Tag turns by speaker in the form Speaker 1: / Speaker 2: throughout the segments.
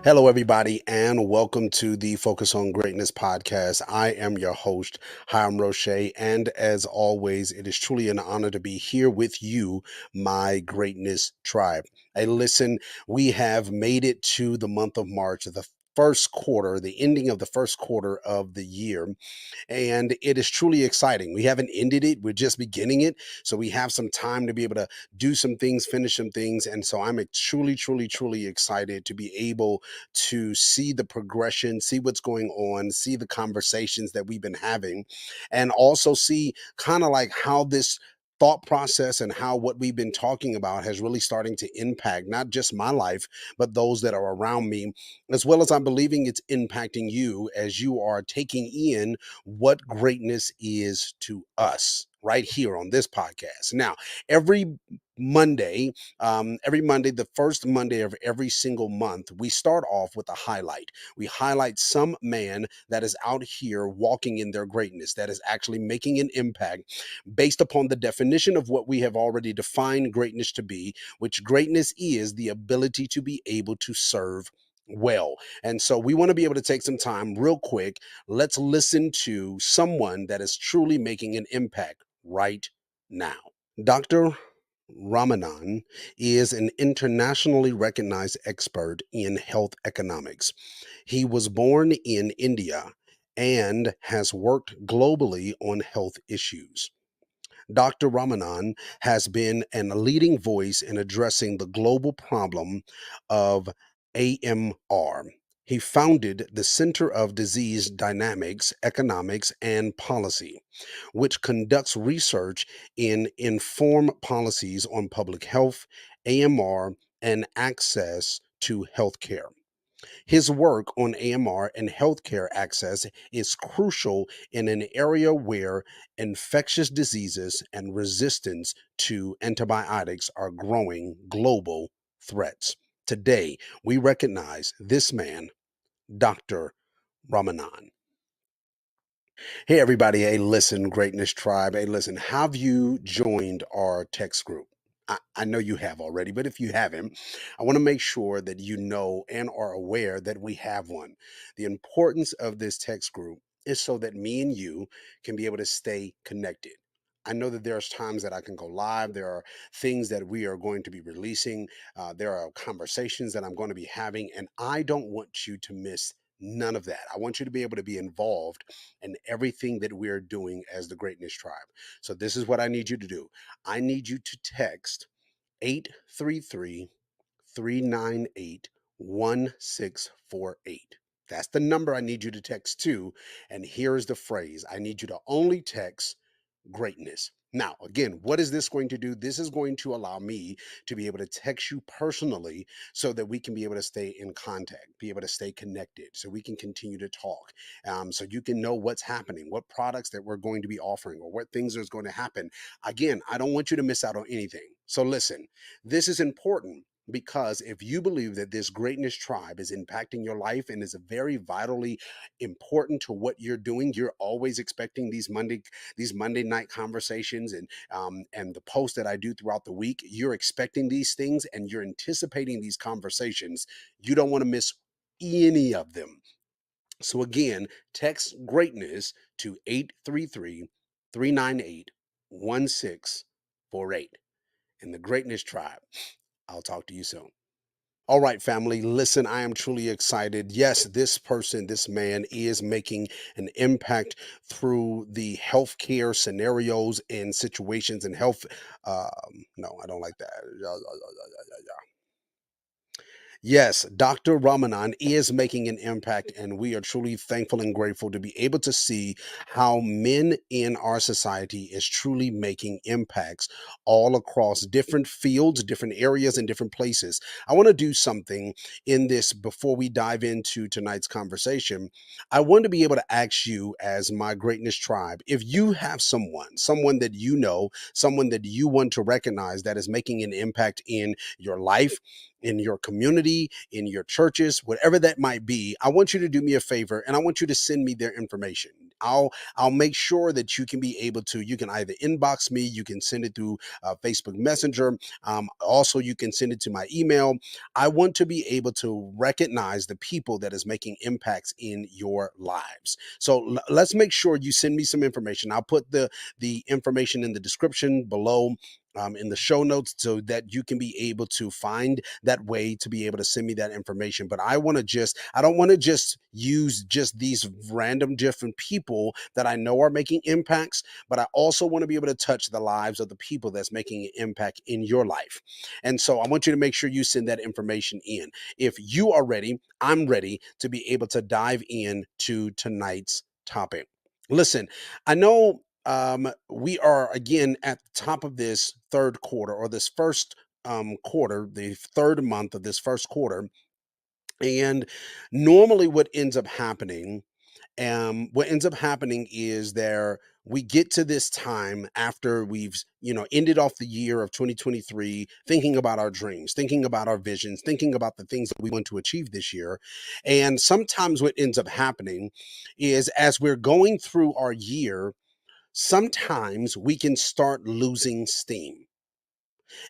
Speaker 1: Hello, everybody, and welcome to the Focus on Greatness podcast. I am your host, Hiram Roche, and as always, it is truly an honor to be here with you, my greatness tribe. Hey, listen, we have made it to the month of March, the first quarter, the ending of the first quarter of the year, and it is truly exciting. We haven't ended it, we're just beginning it. So we have some time to be able to do some things, finish some things. And so I'm truly excited to be able to see the progression, see what's going on, see the conversations that we've been having, and also see kind of like how this thought process and how what we've been talking about has really starting to impact not just my life but those that are around me, as well as I'm believing it's impacting you as you are taking in what greatness is to us right here on this podcast. Now, every every Monday, the first Monday of every single month, we start off with a highlight. We highlight some man that is out here walking in their greatness, that is actually making an impact based upon the definition of what we have already defined greatness to be, which greatness is the ability to be able to serve well. And so we want to be able to take some time real quick. Let's listen to someone that is truly making an impact right now. Dr. Ramanan is an internationally recognized expert in health economics. He was born in India and has worked globally on health issues. Dr. Ramanan has been a leading voice in addressing the global problem of AMR. He founded the Center of Disease Dynamics, Economics, and Policy, which conducts research in inform policies on public health, AMR, and access to healthcare. His work on AMR and healthcare access is crucial in an area where infectious diseases and resistance to antibiotics are growing global threats. Today, we recognize this man, Dr. Ramanan. Hey, everybody. Hey, listen, Greatness Tribe. Hey, listen, have you joined our text group? I know you have already, but if you haven't, I want to make sure that you know and are aware that we have one. The importance of this text group is so that me and you can be able to stay connected. I know that there's times that I can go live. There are things that we are going to be releasing. There are conversations that I'm going to be having, and I don't want you to miss none of that. I want you to be able to be involved in everything that we're doing as the Greatness Tribe. So, this is what I need you to do. I need you to text 833 398 1648. That's the number I need you to text to. And here's the phrase I need you to only text greatness. Now, again, what is this going to do? This is going to allow me to be able to text you personally so that we can be able to stay in contact, be able to stay connected, so we can continue to talk, so you can know what's happening, what products that we're going to be offering, or what things is going to happen. Again, I don't want you to miss out on anything. So listen, this is important because if you believe that this greatness tribe is impacting your life and is very vitally important to what you're doing, you're always expecting these Monday night conversations and the posts that I do throughout the week. You're expecting these things and you're anticipating these conversations. You don't want to miss any of them. So again, text greatness to 833 398 1648 in the Greatness Tribe. I'll talk to you soon. All right, family, listen, I am truly excited. Yes, this person, this man is making an impact through the healthcare scenarios and situations and health. No, I don't like that. Yes, Dr. Ramanan is making an impact, and we are truly thankful and grateful to be able to see how men in our society is truly making impacts all across different fields, different areas, and different places. I want to do something in this before we dive into tonight's conversation. I want to be able to ask you, as my greatness tribe, if you have someone that you know, someone that you want to recognize that is making an impact in your life, in your community, in your churches, whatever that might be, I want you to do me a favor and I want you to send me their information. I'll make sure that you can be able to, you can either inbox me, you can send it through Facebook Messenger. Also, you can send it to my email. I want to be able to recognize the people that is making impacts in your lives. So let's make sure you send me some information. I'll put the information in the description below, in the show notes, so that you can be able to find that way to be able to send me that information. But I don't want to just use just these random different people that I know are making impacts, but I also want to be able to touch the lives of the people that's making an impact in your life. And so I want you to make sure you send that information in. If you are ready, I'm ready to be able to dive in to tonight's topic. Listen, I know we are again at the top of this third quarter, or this first quarter, the third month of this first quarter. And normally what ends up happening is there we get to this time after we've ended off the year of 2023, thinking about our dreams, thinking about our visions, thinking about the things that we want to achieve this year. And sometimes what ends up happening is, as we're going through our year, sometimes we can start losing steam.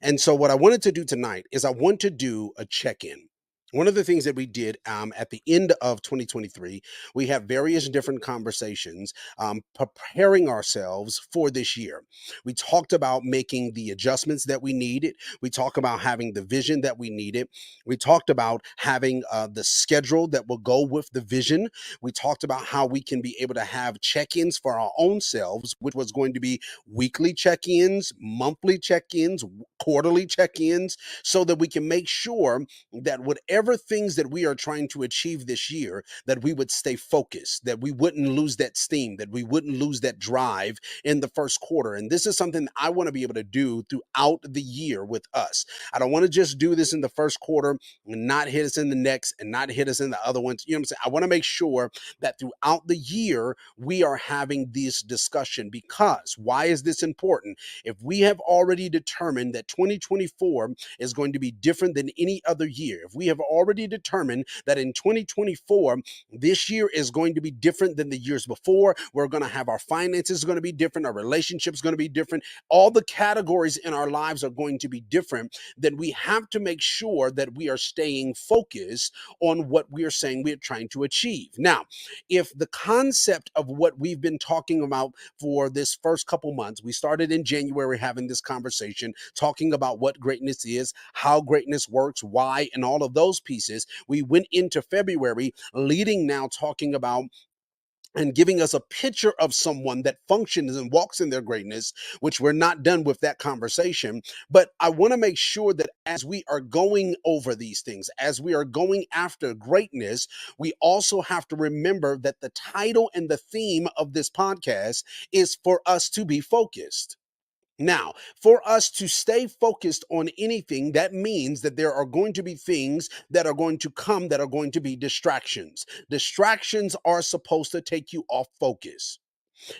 Speaker 1: And so, what I wanted to do tonight is I want to do a check in. One of the things that we did at the end of 2023, we have various different conversations preparing ourselves for this year. We talked about making the adjustments that we needed. We talked about having the vision that we needed. We talked about having the schedule that will go with the vision. We talked about how we can be able to have check ins for our own selves, which was going to be weekly check ins, monthly check ins, quarterly check ins, so that we can make sure that whatever things that we are trying to achieve this year, that we would stay focused, that we wouldn't lose that steam, that we wouldn't lose that drive in the first quarter. And this is something I want to be able to do throughout the year with us. I don't want to just do this in the first quarter and not hit us in the next and not hit us in the other ones. You know what I'm saying? I want to make sure that throughout the year we are having this discussion. Because why is this important? If we have already determined that 2024 is going to be different than any other year, if we have already determined that in 2024, this year is going to be different than the years before, we're going to have our finances going to be different, our relationships going to be different, all the categories in our lives are going to be different, then we have to make sure that we are staying focused on what we are saying we are trying to achieve. Now, if the concept of what we've been talking about for this first couple months, we started in January having this conversation, talking about what greatness is, how greatness works, why, and all of those pieces. We went into February leading now talking about and giving us a picture of someone that functions and walks in their greatness, which we're not done with that conversation. But I want to make sure that as we are going over these things, as we are going after greatness, we also have to remember that the title and the theme of this podcast is for us to be focused. Now, for us to stay focused on anything, that means that there are going to be things that are going to come that are going to be distractions. Distractions are supposed to take you off focus.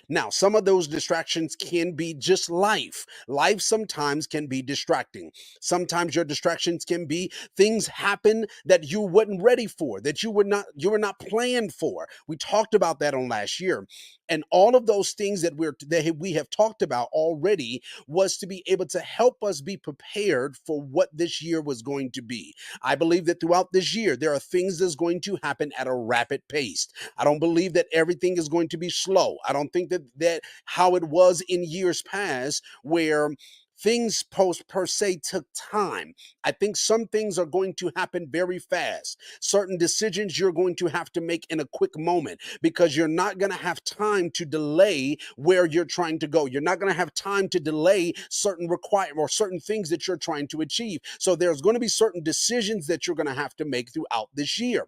Speaker 1: Now, some of those distractions can be just life. Life sometimes can be distracting. Sometimes your distractions can be things happen that you weren't ready for, that you were not planned for. We talked about that on last year. And all of those things that we have talked about already was to be able to help us be prepared for what this year was going to be. I believe that throughout this year, there are things that's going to happen at a rapid pace. I don't believe that everything is going to be slow. I don't think that how it was in years past, where things post per se took time. I think some things are going to happen very fast. Certain decisions you're going to have to make in a quick moment, because you're not going to have time to delay where you're trying to go. You're not going to have time to delay certain or certain things that you're trying to achieve. So there's going to be certain decisions that you're going to have to make throughout this year.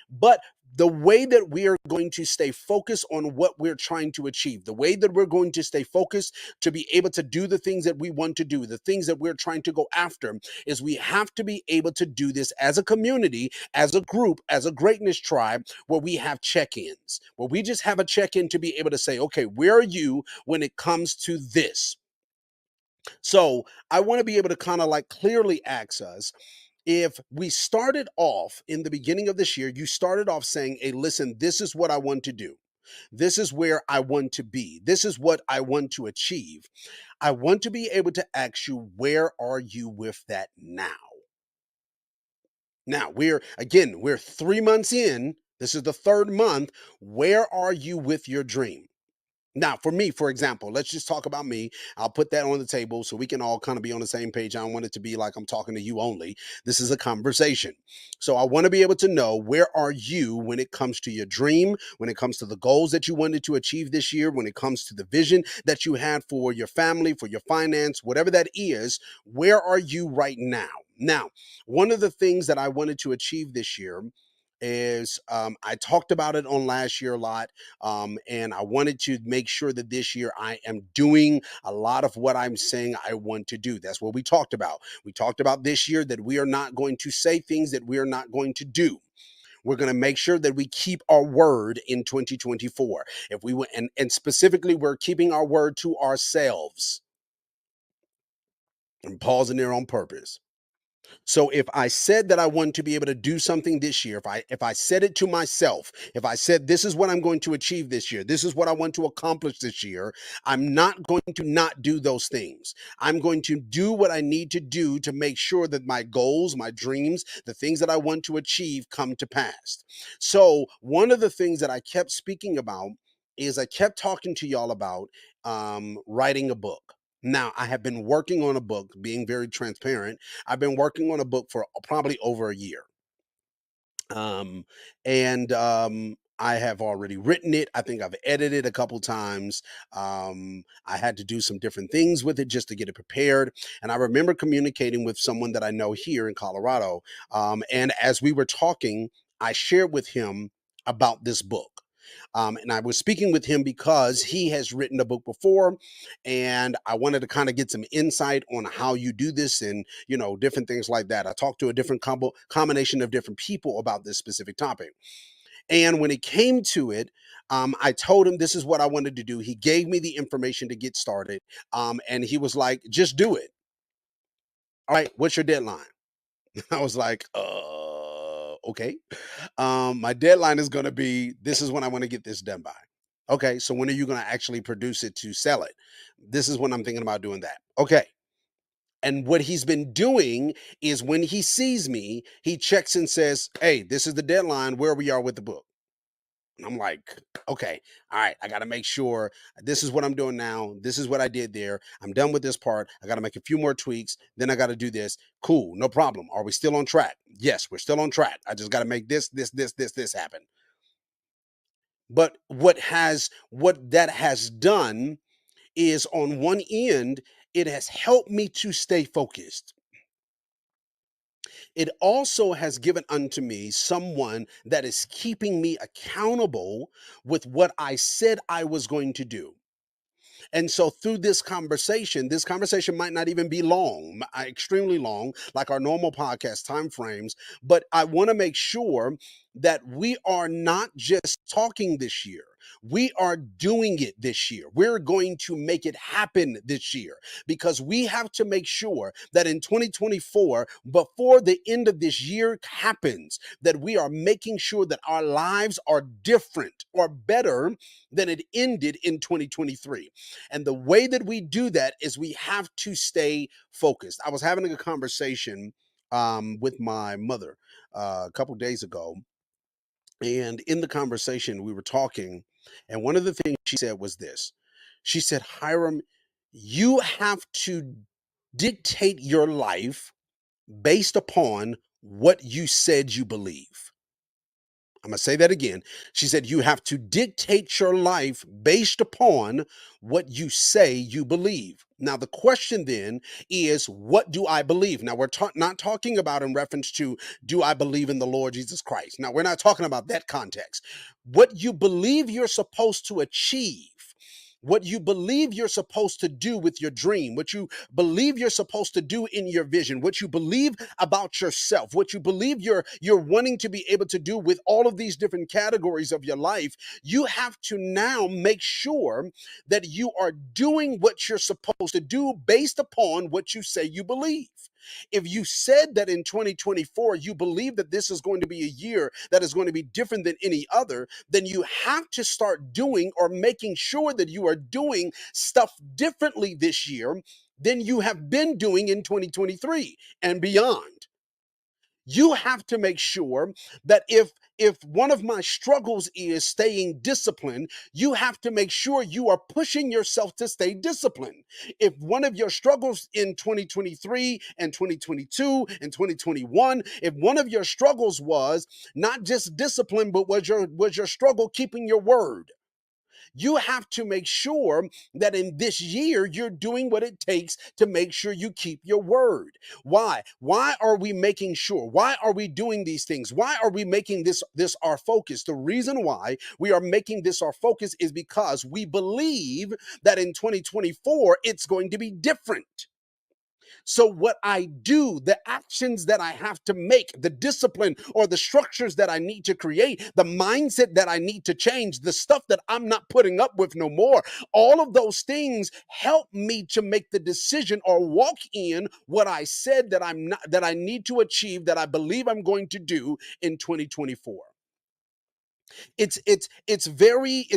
Speaker 1: But the way that we are going to stay focused on what we're trying to achieve, the way that we're going to stay focused to be able to do the things that we want to do, the things that we're trying to go after, is we have to be able to do this as a community, as a group, as a greatness tribe, where we have check-ins, where we just have a check-in to be able to say, okay, where are you when it comes to this? So I want to be able to kind of like clearly ask us, if we started off in the beginning of this year, you started off saying, hey, listen, this is what I want to do. This is where I want to be. This is what I want to achieve. I want to be able to ask you, where are you with that now? Now, we're 3 months in. This is the third month. Where are you with your dream? Now, for me, for example, let's just talk about me. I'll put that on the table so we can all kind of be on the same page. I don't want it to be like I'm talking to you only. This is a conversation. So I want to be able to know, where are you when it comes to your dream, when it comes to the goals that you wanted to achieve this year, when it comes to the vision that you had for your family, for your finance, whatever that is, where are you right now? Now, one of the things that I wanted to achieve this year is, I talked about it on last year a lot, and I wanted to make sure that this year I am doing a lot of what I'm saying I want to do. That's what we talked about. We talked about this year that we are not going to say things that we are not going to do. We're going to make sure that we keep our word in 2024. If we and specifically, we're keeping our word to ourselves. I'm pausing there on purpose. So if I said that I want to be able to do something this year, if I said it to myself, if I said this is what I'm going to achieve this year, this is what I want to accomplish this year, I'm not going to not do those things. I'm going to do what I need to do to make sure that my goals, my dreams, the things that I want to achieve come to pass. So one of the things that I kept speaking about is I kept talking to y'all about writing a book. Now, I have been working on a book, being very transparent. I've been working on a book for probably over a year. Um, and I have already written it. I think I've edited a couple times. I had to do some different things with it just to get it prepared. And I remember communicating with someone that I know here in Colorado. And as we were talking, I shared with him about this book. And I was speaking with him because he has written a book before, and I wanted to kind of get some insight on how you do this and, different things like that. I talked to a different combination of different people about this specific topic. And when it came to it, I told him this is what I wanted to do. He gave me the information to get started. And he was like, just do it. All right, what's your deadline? I was like, okay. My deadline is going to be, this is when I want to get this done by. Okay, so when are you going to actually produce it to sell it? This is when I'm thinking about doing that. Okay. And what he's been doing is, when he sees me, he checks and says, hey, this is the deadline, where we are with the book. And I'm like, okay, all right, I got to make sure this is what I'm doing now. This is what I did there. I'm done with this part. I got to make a few more tweaks. Then I got to do this. Cool, no problem. Are we still on track? Yes, we're still on track. I just got to make this happen. But what that has done is, on one end, it has helped me to stay focused. It also has given unto me someone that is keeping me accountable with what I said I was going to do. And so through this conversation might not even be long, extremely long, like our normal podcast time frames, but I want to make sure that we are not just talking this year. We are doing it this year. We're going to make it happen this year, because we have to make sure that in 2024, before the end of this year happens, that we are making sure that our lives are different or better than it ended in 2023. And the way that we do that is we have to stay focused. I was having a conversation with my mother a couple days ago. And in the conversation, we were talking. And one of the things she said was this. She said, Hiram, you have to dictate your life based upon what you said you believe. I'm going to say that again. She said, you have to dictate your life based upon what you say you believe. Now, the question then is, what do I believe? Now, we're not talking about in reference to, do I believe in the Lord Jesus Christ? Now, we're not talking about that context. What you believe you're supposed to achieve, what you believe you're supposed to do with your dream, what you believe you're supposed to do in your vision, what you believe about yourself, what you believe you're wanting to be able to do with all of these different categories of your life, you have to now make sure that you are doing what you're supposed to do based upon what you say you believe. If you said that in 2024 you believe that this is going to be a year that is going to be different than any other, then you have to start doing or making sure that you are doing stuff differently this year than you have been doing in 2023 and beyond. You have to make sure that if one of my struggles is staying disciplined, you have to make sure you are pushing yourself to stay disciplined. If one of your struggles in 2023 and 2022 and 2021, if one of your struggles was not just discipline, but was your struggle keeping your word, you have to make sure that in this year you're doing what it takes to make sure you keep your word. Why are we making sure? Why are we doing these things? Why are we making this our focus? The reason why we are making this our focus is because we believe that in 2024 it's going to be different. So, what I do, the actions that I have to make, the discipline or the structures that I need to create, the mindset that I need to change, the stuff that I'm not putting up with no more, all of those things help me to make the decision or walk in what I said that I'm not, that I need to achieve, that I believe I'm going to do in 2024. It's very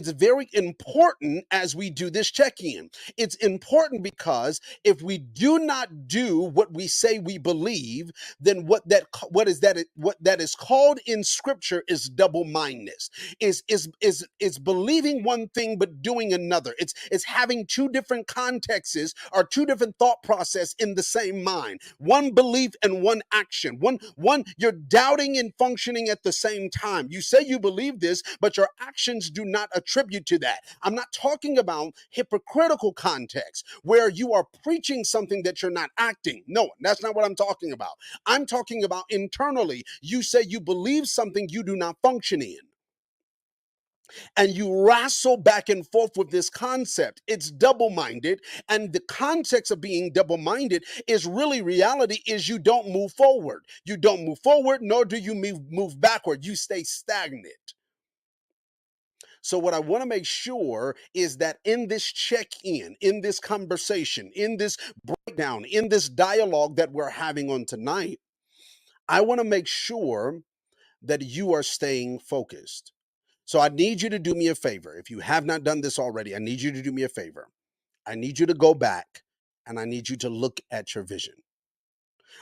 Speaker 1: important as we do this check-in. It's important because if we do not do what we say we believe, then what that is called in scripture is double-mindedness. Is believing one thing but doing another. It's having two different contexts or two different thought process in the same mind. One belief and one action. One you're doubting and functioning at the same time. You say you believe this, but your actions do not attribute to that. I'm not talking about hypocritical context where you are preaching something that you're not acting. No, that's not what I'm talking about. I'm talking about internally. You say you believe something you do not function in, and you wrestle back and forth with this concept. It's double-minded, and the context of being double-minded is really reality is you don't move forward. You don't move forward, nor do you move backward. You stay stagnant. So, what I want to make sure is that in this check in this conversation, in this breakdown, in this dialogue that we're having on tonight, I want to make sure that you are staying focused. So, I need you to do me a favor. If you have not done this already, I need you to do me a favor. I need you to go back and I need you to look at your vision.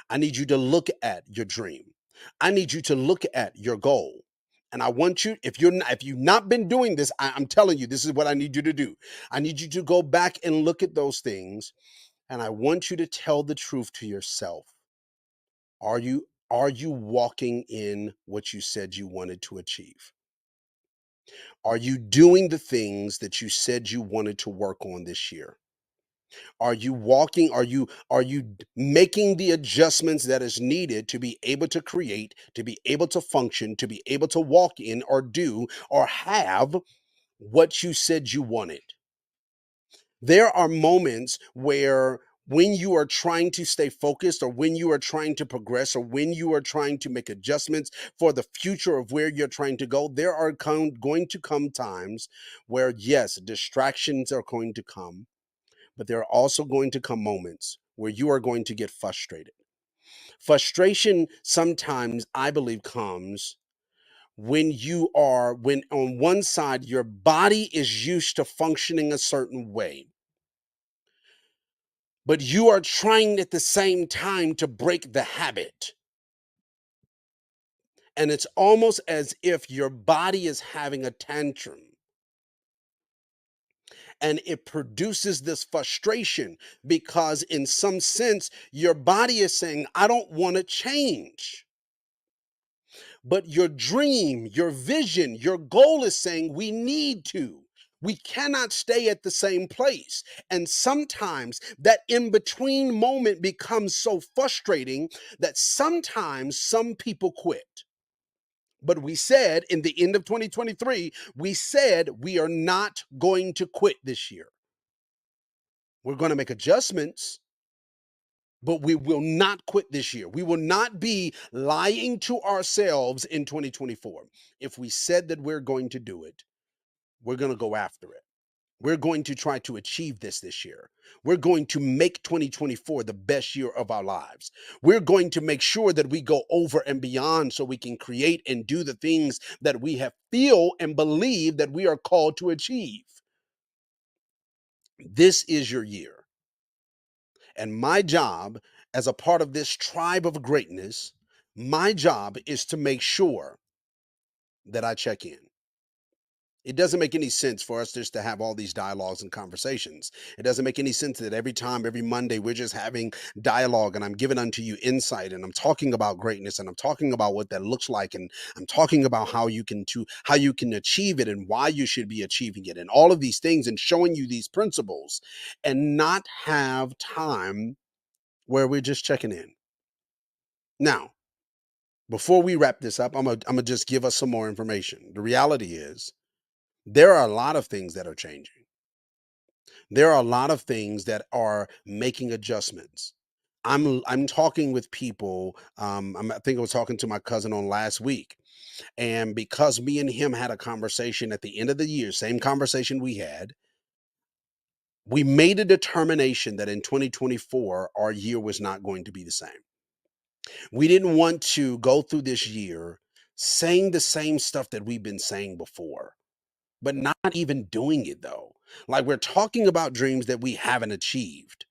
Speaker 1: I need you to look at your dream. I need you to look at your goal. And I want you, if you've not been doing this, I'm telling you, this is what I need you to do. I need you to go back and look at those things, and I want you to tell the truth to yourself. Are you walking in what you said you wanted to achieve? Are you doing the things that you said you wanted to work on this year? Are you walking? Are you making the adjustments that is needed to be able to create, to be able to function, to be able to walk in or do or have what you said you wanted? There are moments where when you are trying to stay focused or when you are trying to progress or when you are trying to make adjustments for the future of where you're trying to go, there are going to come times where, yes, distractions are going to come, but there are also going to come moments where you are going to get frustrated. Frustration sometimes, I believe, comes when on one side your body is used to functioning a certain way, but you are trying at the same time to break the habit. And it's almost as if your body is having a tantrum, and it produces this frustration because in some sense your body is saying, I don't want to change, but your dream, your vision, your goal is saying we need to. We cannot stay at the same place. And sometimes that in between moment becomes so frustrating that sometimes some people quit. But we said in the end of 2023, we said we are not going to quit this year. We're going to make adjustments, but we will not quit this year. We will not be lying to ourselves in 2024. If we said that we're going to do it, we're going to go after it. We're going to try to achieve this year. We're going to make 2024 the best year of our lives. We're going to make sure that we go over and beyond so we can create and do the things that we have feel and believe that we are called to achieve. This is your year. And my job as a part of this tribe of greatness, my job is to make sure that I check in. It doesn't make any sense for us just to have all these dialogues and conversations. It doesn't make any sense that every time, every Monday, we're just having dialogue and I'm giving unto you insight and I'm talking about greatness and I'm talking about what that looks like and I'm talking about how you can achieve it and why you should be achieving it and all of these things and showing you these principles and not have time where we're just checking in. Now, before we wrap this up, I'm gonna just give us some more information. The reality is there are a lot of things that are changing. There are a lot of things that are making adjustments. I'm talking with people. I think I was talking to my cousin on last week, and because me and him had a conversation at the end of the year, same conversation we had, we made a determination that in 2024 our year was not going to be the same. We didn't want to go through this year saying the same stuff that we've been saying before, but not even doing it though. Like we're talking about dreams that we haven't achieved,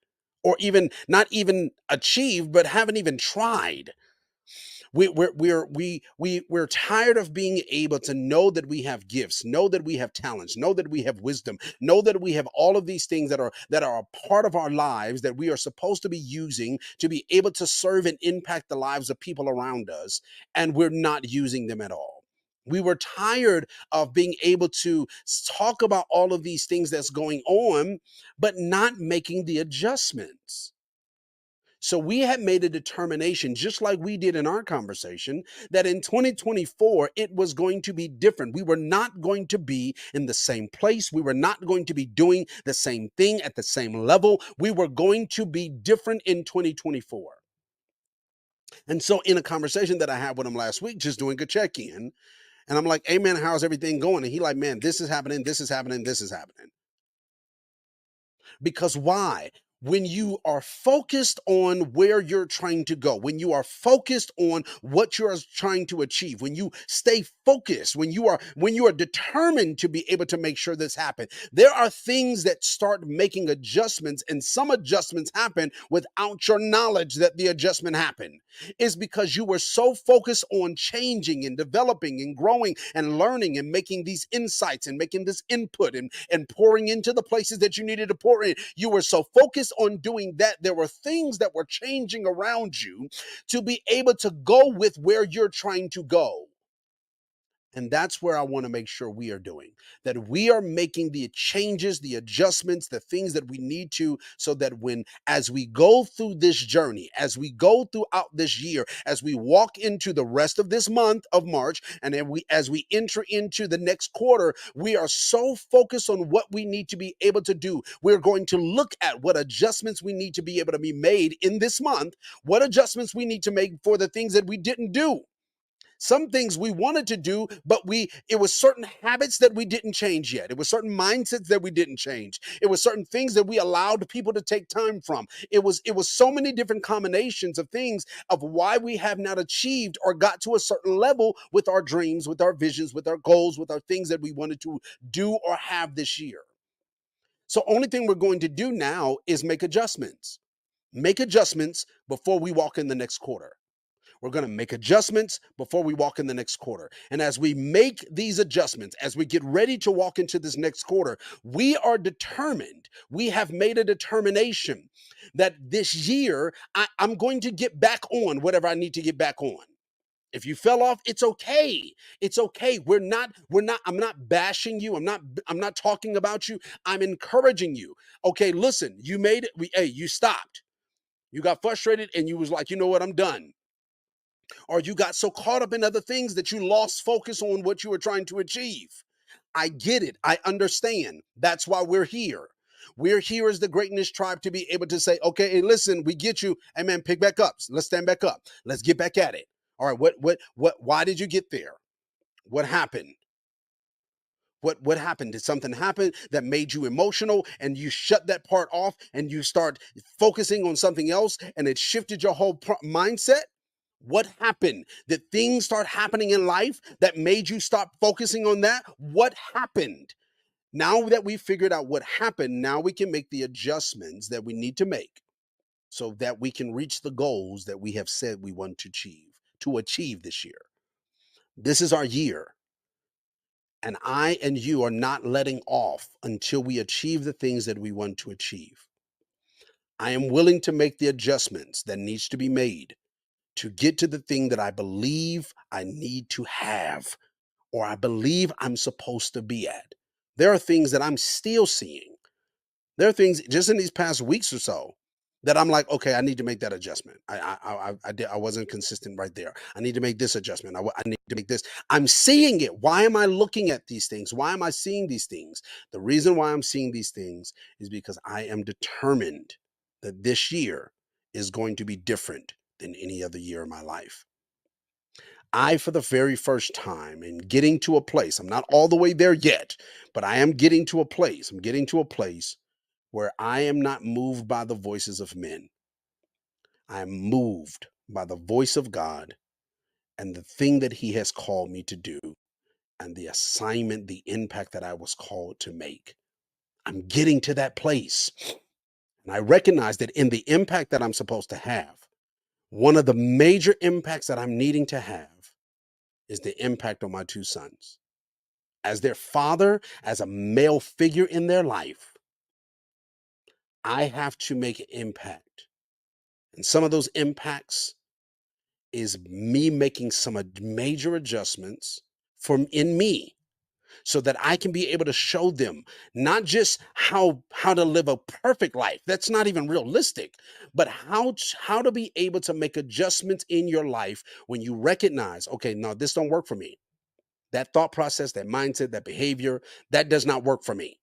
Speaker 1: or even not even achieved, but haven't even tried. We're tired of being able to know that we have gifts, know that we have talents, know that we have wisdom, know that we have all of these things that are a part of our lives that we are supposed to be using to be able to serve and impact the lives of people around us, and we're not using them at all. We were tired of being able to talk about all of these things that's going on, but not making the adjustments. So we had made a determination, just like we did in our conversation, that in 2024, it was going to be different. We were not going to be in the same place. We were not going to be doing the same thing at the same level. We were going to be different in 2024. And so in a conversation that I had with him last week, just doing a check-in, and I'm like, hey man, how's everything going? And he like, man, this is happening, this is happening, this is happening. Because why? When you are focused on where you're trying to go, when you are focused on what you're trying to achieve, when you stay focused, when you are determined to be able to make sure this happens, there are things that start making adjustments, and some adjustments happen without your knowledge that the adjustment happened. Is because you were so focused on changing and developing and growing and learning and making these insights and making this input and pouring into the places that you needed to pour in. You were so focused on doing that, there were things that were changing around you to be able to go with where you're trying to go. And that's where I want to make sure we are doing that. We are making the changes, the adjustments, the things that we need to, so that as we go through this journey, as we go throughout this year, as we walk into the rest of this month of March, and then as we enter into the next quarter, we are so focused on what we need to be able to do. We're going to look at what adjustments we need to be able to be made in this month, what adjustments we need to make for the things that we didn't do. Some things we wanted to do, but it was certain habits that we didn't change yet. It was certain mindsets that we didn't change. It was certain things that we allowed people to take time from. It was so many different combinations of things of why we have not achieved or got to a certain level with our dreams, with our visions, with our goals, with our things that we wanted to do or have this year. So only thing we're going to do now is make adjustments. Make adjustments before we walk in the next quarter. We're going to make adjustments before we walk in the next quarter. And as we make these adjustments, as we get ready to walk into this next quarter, we are determined. We have made a determination that this year I'm going to get back on whatever I need to get back on. If you fell off, it's okay. It's okay. I'm not bashing you. I'm not talking about you. I'm encouraging you. Okay, listen, you made it. Hey, you stopped. You got frustrated and you was like, you know what, I'm done. Or you got so caught up in other things that you lost focus on what you were trying to achieve. I get it. I understand. That's why we're here. We're here as the greatness tribe to be able to say, okay, hey, listen, we get you. Hey man, pick back up. Let's stand back up. Let's get back at it. All right, why did you get there? What happened? What happened? Did something happen that made you emotional and you shut that part off and you start focusing on something else and it shifted your whole mindset? What happened? Did things start happening in life that made you stop focusing on that? What happened? Now that we figured out what happened, now we can make the adjustments that we need to make so that we can reach the goals that we have said we want to achieve this year. This is our year. And I and you are not letting off until we achieve the things that we want to achieve. I am willing to make the adjustments that needs to be made to get to the thing that I believe I need to have or I believe I'm supposed to be at. There are things that I'm still seeing. There are things just in these past weeks or so that I'm like, okay, I need to make that adjustment. I wasn't consistent right there. I need to make this adjustment. I need to make this. I'm seeing it. Why am I looking at these things? Why am I seeing these things? The reason why I'm seeing these things is because I am determined that this year is going to be different than any other year in my life. I, for the very first time, in getting to a place, I'm not all the way there yet, but I am getting to a place. I'm getting to a place where I am not moved by the voices of men. I am moved by the voice of God and the thing that He has called me to do and the assignment, the impact that I was called to make. I'm getting to that place. And I recognize that in the impact that I'm supposed to have, one of the major impacts that I'm needing to have is the impact on my two sons. As their father, as a male figure in their life, I have to make an impact. And some of those impacts is me making some major adjustments from in me so that I can be able to show them not just how to live a perfect life. That's not even realistic, but how to be able to make adjustments in your life when you recognize, okay, no, this don't work for me. That thought process, that mindset, that behavior, that does not work for me.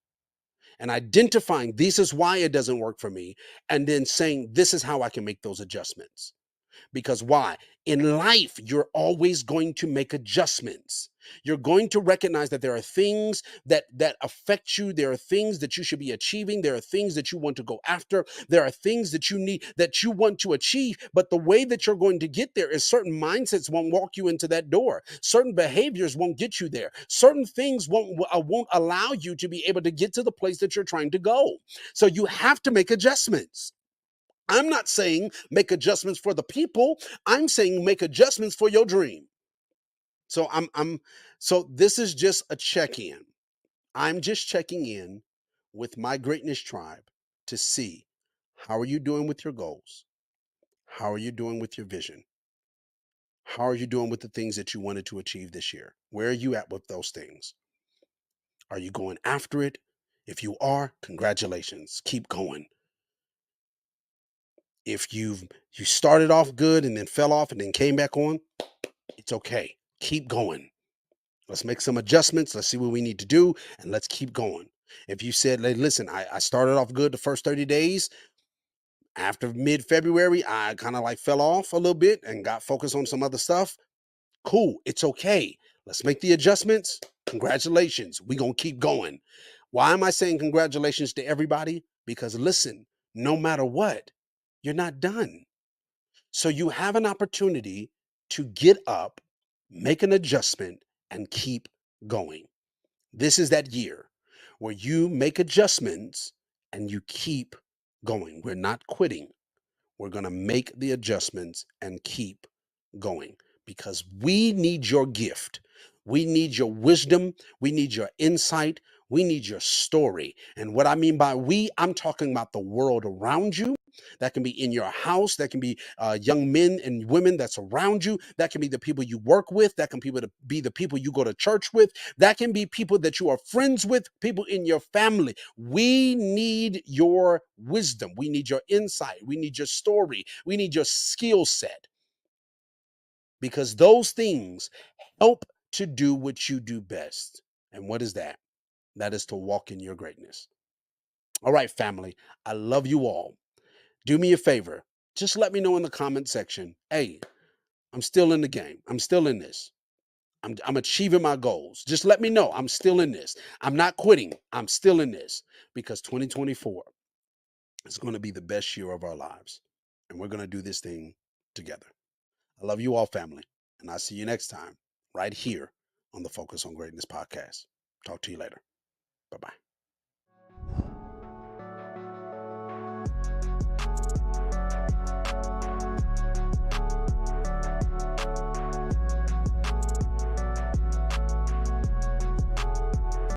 Speaker 1: And identifying this is why it doesn't work for me, and then saying this is how I can make those adjustments. Because why? In life, you're always going to make adjustments. You're going to recognize that there are things that affect you. There are things that you should be achieving. There are things that you want to go after. There are things that you need that you want to achieve. But the way that you're going to get there is certain mindsets won't walk you into that door. Certain behaviors won't get you there. Certain things won't allow you to be able to get to the place that you're trying to go. So you have to make adjustments. I'm not saying make adjustments for the people. I'm saying make adjustments for your dream. So so this is just a check-in. I'm just checking in with my greatness tribe to see how are you doing with your goals? How are you doing with your vision? How are you doing with the things that you wanted to achieve this year? Where are you at with those things? Are you going after it? If you are, congratulations. Keep going. If you started off good and then fell off and then came back on, it's okay. Keep going. Let's make some adjustments. Let's see what we need to do, and let's keep going. If you said, "Hey, listen, I started off good the first 30 days. After mid-February, I kind of like fell off a little bit and got focused on some other stuff." Cool. It's okay. Let's make the adjustments. Congratulations. We're going to keep going. Why am I saying congratulations to everybody? Because listen, no matter what, you're not done. So you have an opportunity to get up, make an adjustment, and keep going. This is that year where you make adjustments and you keep going. We're not quitting. We're going to make the adjustments and keep going because we need your gift. We need your wisdom. We need your insight. We need your story. And what I mean by we, I'm talking about the world around you. That can be in your house. That can be young men and women that's around you. That can be the people you work with. That can be the people you go to church with. That can be people that you are friends with, people in your family. We need your wisdom. We need your insight. We need your story. We need your skill set because those things help to do what you do best. And what is that? That is to walk in your greatness. All right, family. I love you all. Do me a favor. Just let me know in the comment section. Hey, I'm still in the game. I'm still in this. I'm achieving my goals. Just let me know. I'm still in this. I'm not quitting. I'm still in this because 2024 is going to be the best year of our lives. And we're going to do this thing together. I love you all, family. And I'll see you next time right here on the Focus on Greatness podcast. Talk to you later. Bye bye.